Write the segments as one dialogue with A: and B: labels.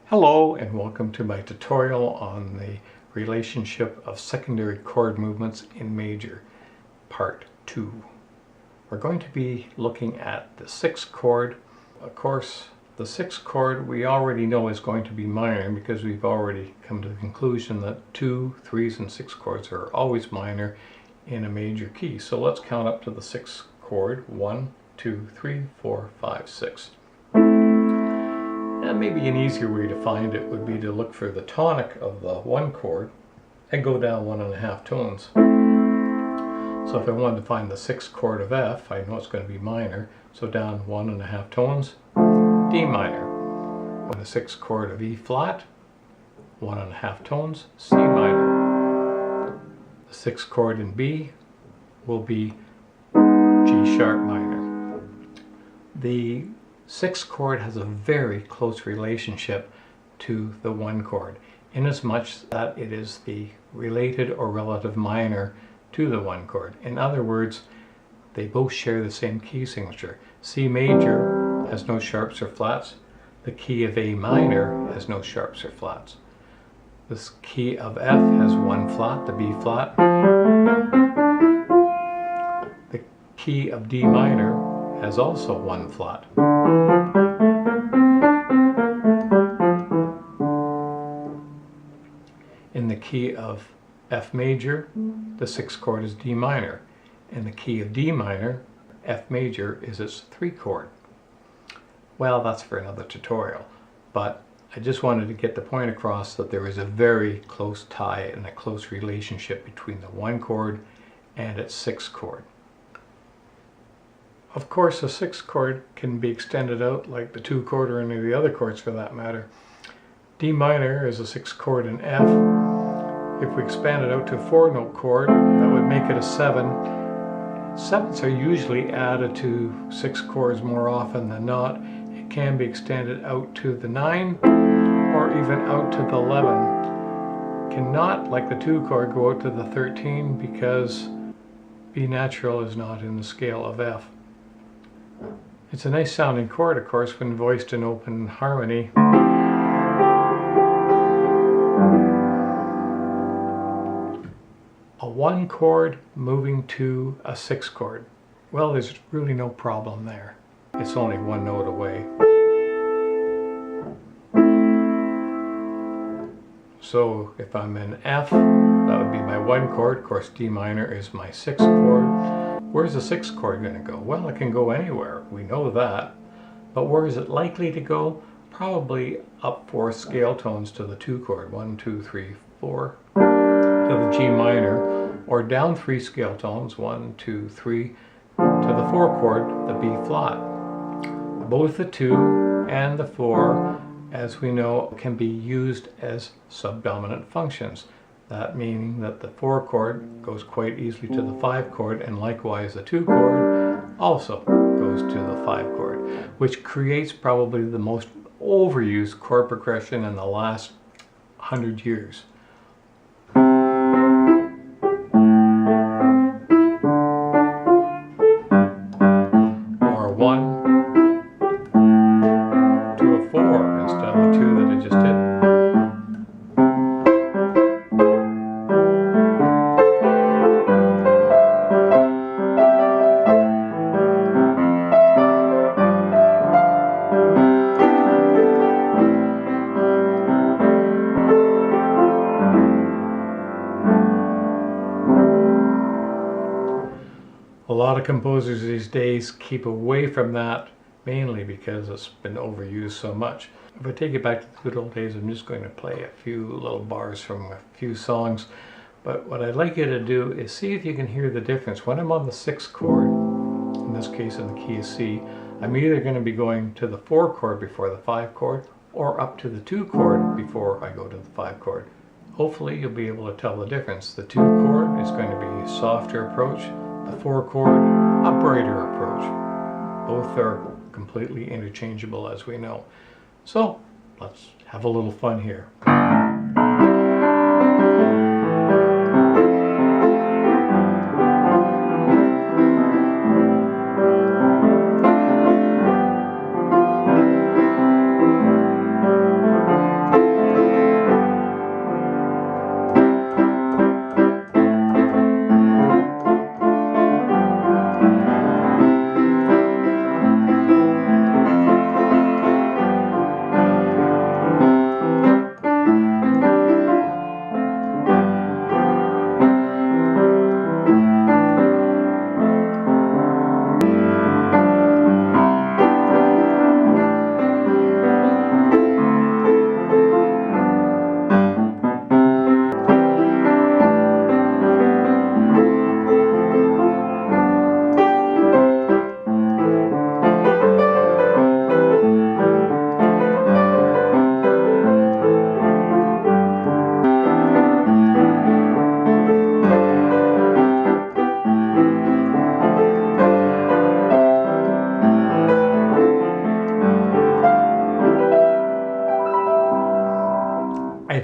A: Hello and welcome to my tutorial on the relationship of secondary chord movements in major, part 2. We're going to be looking at the 6th chord. Of course, the 6th chord we already know is going to be minor because we've already come to the conclusion that 2, 3s, and 6 chords are always minor in a major key. So let's count up to the 6th chord. 1, 2, 3, 4, 5, 6. And maybe an easier way to find it would be to look for the tonic of the 1 chord and go down 1.5 tones. So if I wanted to find the 6th chord of F, I know it's going to be minor, so down 1.5 tones, D minor. And the 6th chord of E flat, 1.5 tones, C minor. The 6th chord in B will be G sharp minor. The 6th chord has a very close relationship to the 1 chord, inasmuch that it is the related or relative minor to the 1 chord. In other words, they both share the same key signature. C major has no sharps or flats. The key of A minor has no sharps or flats. This key of F has 1 flat, the B flat. The key of D minor has also 1 flat. In the key of F major, the 6th chord is D minor. In the key of D minor, F major is its 3 chord. Well, that's for another tutorial, but I just wanted to get the point across that there is a very close tie and a close relationship between the 1 chord and its 6th chord. Of course, a 6th chord can be extended out like the 2 chord or any of the other chords for that matter. D minor is a 6th chord in F. If we expand it out to a 4-note chord, that would make it a 7. 7s are usually added to 6th chords more often than not. It can be extended out to the 9 or even out to the 11. Cannot, like the 2 chord, go out to the 13 because B natural is not in the scale of F. It's a nice sounding chord, of course, when voiced in open harmony. A 1 chord moving to a 6 chord. Well, there's really no problem there. It's only 1 note away. So if I'm in F, that would be my 1 chord. Of course, D minor is my 6th chord. Where's the 6th chord going to go? Well, it can go anywhere. We know that. But where is it likely to go? Probably up 4 scale tones to the 2 chord. 1, 2, 3, 4. To the G minor, or down 3 scale tones, 1, 2, 3, to the 4 chord, the B flat. Both the 2 and the 4, as we know, can be used as subdominant functions. That meaning that the 4 chord goes quite easily to the 5 chord, and likewise the 2 chord also goes to the 5 chord, which creates probably the most overused chord progression in the last 100 years. Or 1 to a 4 instead of the 2 that I just did. A lot of composers these days keep away from that, mainly because it's been overused so much. If I take it back to the good old days, I'm just going to play a few little bars from a few songs. But what I'd like you to do is see if you can hear the difference. When I'm on the 6th chord, in this case in the key of C, I'm either going to be going to the 4 chord before the 5 chord, or up to the 2 chord before I go to the 5 chord. Hopefully you'll be able to tell the difference. The 2 chord is going to be a softer approach. The 4 chord, a brighter approach. Both are completely interchangeable, as we know. So let's have a little fun here.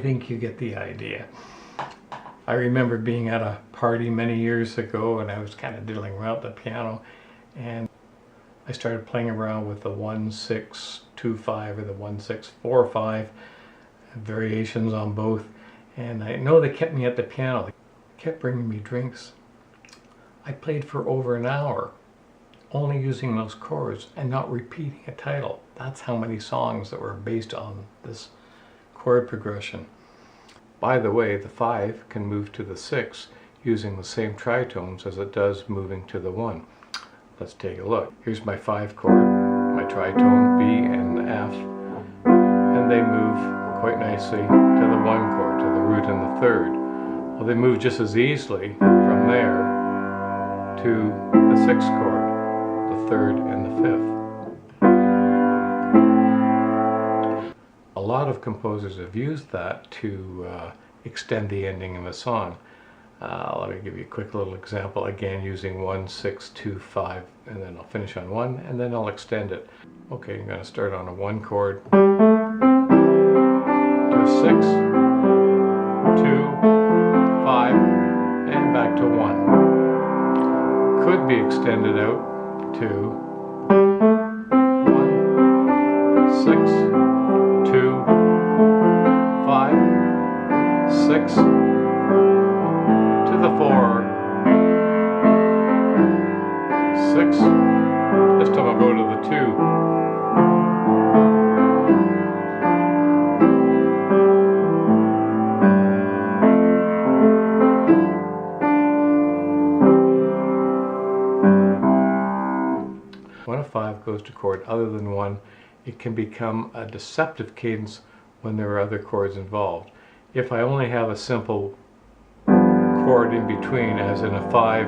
A: think you get the idea. I remember being at a party many years ago and I was kind of diddling around the piano, and I started playing around with the 1-6-2-5 or the 1-6-4-5, variations on both, and I know they kept me at the piano. They kept bringing me drinks. I played for over an hour only using those chords and not repeating a title. That's how many songs that were based on this chord progression. By the way, the 5 can move to the 6 using the same tritones as it does moving to the 1. Let's take a look. Here's my 5 chord, my tritone B and F, and they move quite nicely to the 1 chord, to the root and the 3rd. Well, they move just as easily from there to the 6th chord, the 3rd and the 5th. A lot of composers have used that to extend the ending of a song. Let me give you a quick little example, again using 1-6-2-5, and then I'll finish on 1, and then I'll extend it. Okay, I'm going to start on a 1 chord, to a 6, 2, 5, and back to 1. Could be extended out to 1, 6, 2, 5, 6, to the 4, 6, this time I'll go to the 2. When a 5 goes to chord other than 1, it can become a deceptive cadence when there are other chords involved. If I only have a simple chord in between, as in a 5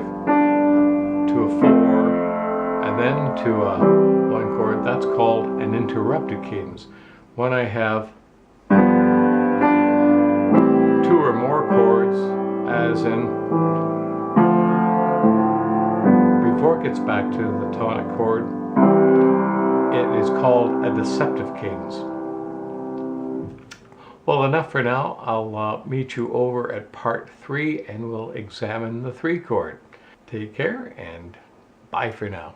A: to a 4 and then to a 1 chord, that's called an interrupted cadence. When I have 2 or more chords, as in before it gets back to the tonic chord, it is called a deceptive cadence. Well, enough for now. I'll meet you over at part 3 and we'll examine the 3 chord. Take care and bye for now.